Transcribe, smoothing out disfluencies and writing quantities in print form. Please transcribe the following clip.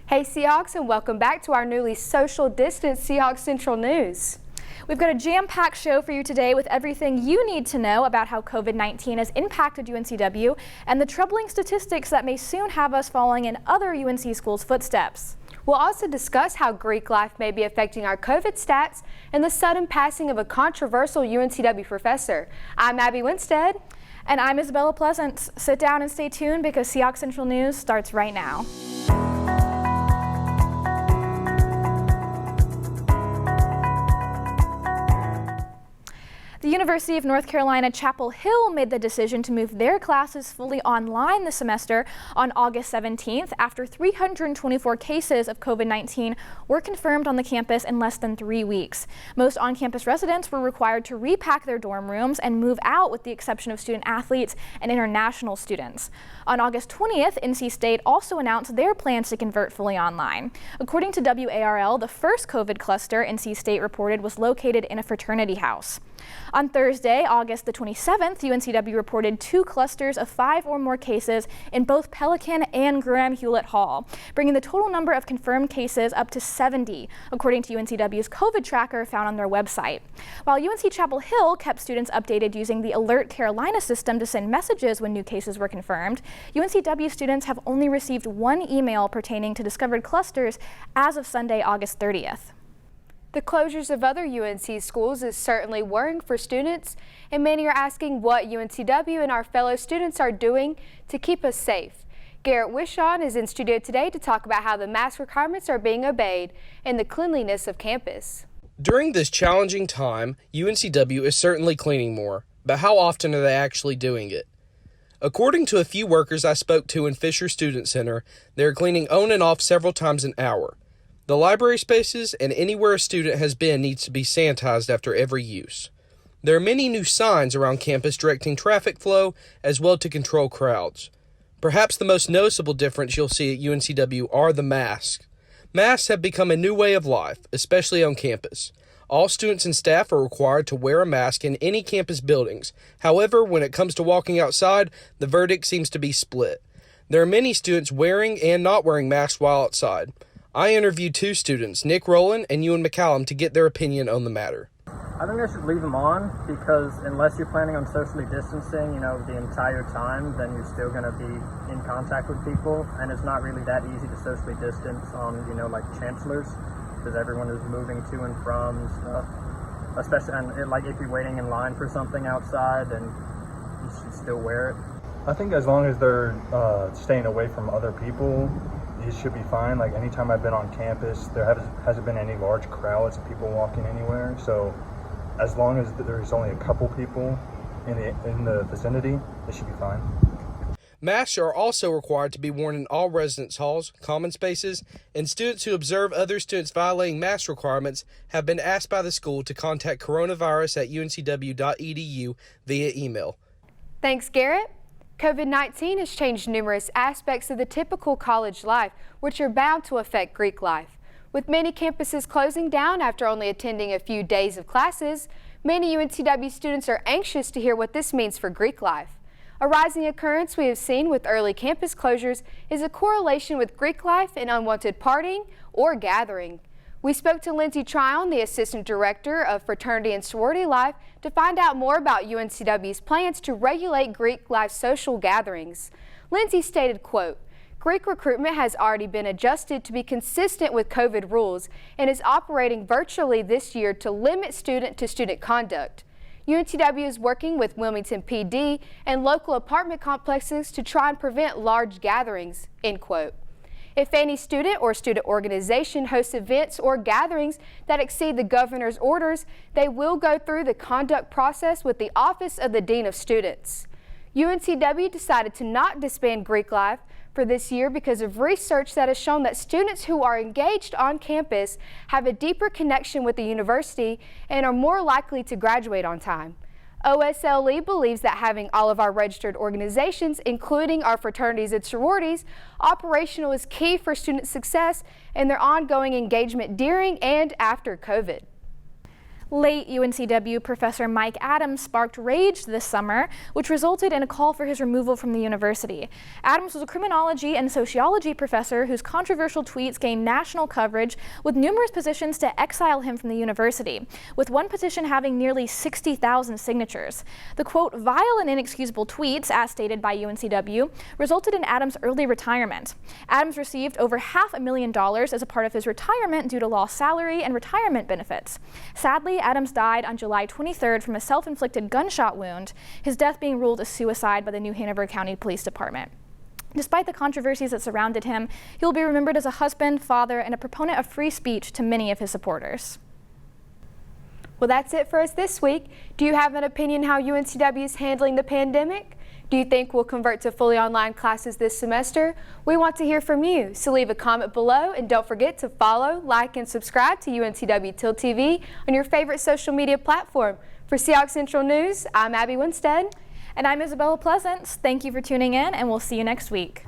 Hey Seahawks, and welcome back to our newly social distance Seahawk Central News. We've got a jam-packed show for you today with everything you need to know about how COVID-19 has impacted UNCW and the troubling statistics that may soon have us following in other UNC schools' footsteps. We'll also discuss how Greek life may be affecting our COVID stats and the sudden passing of a controversial UNCW professor. I'm Abby Winstead. And I'm Isabella Pleasant. Sit down and stay tuned because Seahawk Central News starts right now. The University of North Carolina Chapel Hill made the decision to move their classes fully online this semester on August 17th after 324 cases of COVID-19 were confirmed on the campus in less than 3 weeks. Most on-campus residents were required to repack their dorm rooms and move out with the exception of student athletes and international students. On August 20th, NC State also announced their plans to convert fully online. According to WARL, the first COVID cluster NC State reported was located in a fraternity house. On Thursday, August the 27th, UNCW reported 2 clusters of 5 or more cases in both Pelican and Graham-Hewlett Hall, bringing the total number of confirmed cases up to 70, according to UNCW's COVID tracker found on their website. While UNC Chapel Hill kept students updated using the Alert Carolina system to send messages when new cases were confirmed, UNCW students have only received 1 email pertaining to discovered clusters as of Sunday, August 30th. The closures of other UNC schools is certainly worrying for students, and many are asking what UNCW and our fellow students are doing to keep us safe. Garrett Wishon is in studio today to talk about how the mask requirements are being obeyed and the cleanliness of campus. During this challenging time, UNCW is certainly cleaning more, but how often are they actually doing it? According to a few workers I spoke to in Fisher Student Center, they are cleaning on and off several times an hour. The library spaces and anywhere a student has been needs to be sanitized after every use. There are many new signs around campus directing traffic flow as well to control crowds. Perhaps the most noticeable difference you'll see at UNCW are the masks. Masks have become a new way of life, especially on campus. All students and staff are required to wear a mask in any campus buildings. However, when it comes to walking outside, the verdict seems to be split. There are many students wearing and not wearing masks while outside. I interviewed 2 students, Nick Rowland and Ewan McCallum, to get their opinion on the matter. I think they should leave them on because unless you're planning on socially distancing, the entire time, then you're still going to be in contact with people, and it's not really that easy to socially distance on, like chancellors, because everyone is moving to and from stuff. Especially, and if you're waiting in line for something outside, then you should still wear it. I think as long as they're staying away from other people, it should be fine. Like anytime I've been on campus, there hasn't been any large crowds of people walking anywhere. So as long as there's only a couple people in the vicinity, it should be fine. Masks are also required to be worn in all residence halls, common spaces, and students who observe other students violating mask requirements have been asked by the school to contact coronavirus@uncw.edu via email. Thanks, Garrett. COVID-19 has changed numerous aspects of the typical college life, which are bound to affect Greek life. With many campuses closing down after only attending a few days of classes, many UNCW students are anxious to hear what this means for Greek life. A rising occurrence we have seen with early campus closures is a correlation with Greek life and unwanted partying or gathering. We spoke to Lindsay Tryon, the Assistant Director of Fraternity and Sorority Life, to find out more about UNCW's plans to regulate Greek life social gatherings. Lindsay stated, quote, "Greek recruitment has already been adjusted to be consistent with COVID rules and is operating virtually this year to limit student-to-student conduct. UNCW is working with Wilmington PD and local apartment complexes to try and prevent large gatherings," end quote. If any student or student organization hosts events or gatherings that exceed the governor's orders, they will go through the conduct process with the Office of the Dean of Students. UNCW decided to not disband Greek life for this year because of research that has shown that students who are engaged on campus have a deeper connection with the university and are more likely to graduate on time. OSLE believes that having all of our registered organizations, including our fraternities and sororities, operational is key for student success and their ongoing engagement during and after COVID. Late UNCW professor Mike Adams sparked rage this summer, which resulted in a call for his removal from the university. Adams was a criminology and sociology professor whose controversial tweets gained national coverage, with numerous petitions to exile him from the university, with one petition having nearly 60,000 signatures. The quote, vile and inexcusable tweets, as stated by UNCW, resulted in Adams' early retirement. Adams received over $500,000 as a part of his retirement due to lost salary and retirement benefits. Sadly, Adams died on July 23rd from a self-inflicted gunshot wound, his death being ruled a suicide by the New Hanover County Police Department. Despite the controversies that surrounded him, he will be remembered as a husband, father, and a proponent of free speech to many of his supporters. Well, that's it for us this week. Do you have an opinion how UNCW is handling the pandemic? Do you think we'll convert to fully online classes this semester? We want to hear from you, so leave a comment below and don't forget to follow, like, and subscribe to UNCW TealTV on your favorite social media platform. For Seahawk Central News, I'm Abby Winstead. And I'm Isabella Pleasance. Thank you for tuning in, and we'll see you next week.